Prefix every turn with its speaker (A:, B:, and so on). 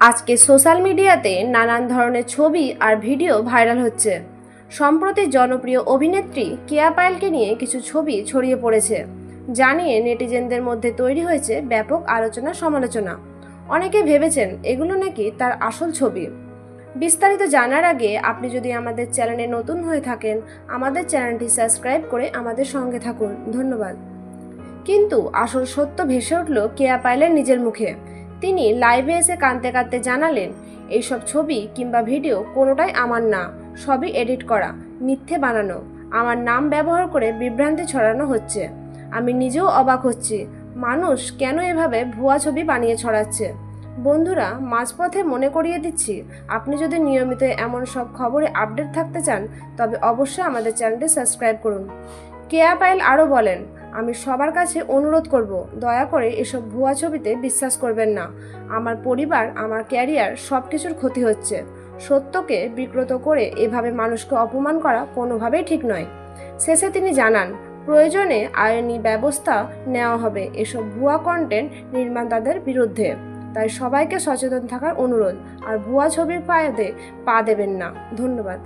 A: আজকে সোশ্যাল মিডিয়াতে নানান ধরনের ছবি আর ভিডিও ভাইরাল হচ্ছে। সম্প্রতি জনপ্রিয় অভিনেত্রী কেয়া পায়েলকে নিয়ে কিছু ছবি ছড়িয়ে পড়েছে, যা নিয়ে নেটিজেনদের মধ্যে তৈরি হয়েছে ব্যাপক আলোচনা সমালোচনা। অনেকে ভেবেছেন এগুলো নাকি তার আসল ছবি। বিস্তারিত জানার আগে আপনি যদি আমাদের চ্যানেলে নতুন হয়ে থাকেন, আমাদের চ্যানেলটি সাবস্ক্রাইব করে আমাদের সঙ্গে থাকুন। ধন্যবাদ। কিন্তু আসল সত্য ভেসে উঠল কেয়া পায়েলের নিজের মুখে। তিনি লাইভে এসে কাঁদতে কাঁদতে জানালেন, এইসব ছবি কিংবা ভিডিও কোনোটাই আমার না, সবই এডিট করা, মিথ্যে বানানো। আমার নাম ব্যবহার করে বিভ্রান্তি ছড়ানো হচ্ছে। আমি নিজেও অবাক হচ্ছি, মানুষ কেন এভাবে ভুয়া ছবি বানিয়ে ছড়াচ্ছে। বন্ধুরা, মাঝপথে মনে করিয়ে দিচ্ছি, আপনি যদি নিয়মিত এমন সব খবরে আপডেট থাকতে চান, তবে অবশ্যই আমাদের চ্যানেলটি সাবস্ক্রাইব করুন। কেয়া পায়েল আরও বলেন, আমি সবার কাছে অনুরোধ করব, দয়া করে এসব ভুয়া ছবিতে বিশ্বাস করবেন না। আমার পরিবার, আমার ক্যারিয়ার, সব কিছুর ক্ষতি হচ্ছে। সত্যকে বিকৃত করে এভাবে মানুষকে অপমান করা কোনোভাবেই ঠিক নয়। শেষে তিনি জানান, প্রয়োজনে আইনি ব্যবস্থা নেওয়া হবে এসব ভুয়া কন্টেন্ট নির্মাতাদের বিরুদ্ধে। তাই সবাইকে সচেতন থাকার অনুরোধ, আর ভুয়া ছবির ফাঁদে পা দেবেন না। ধন্যবাদ।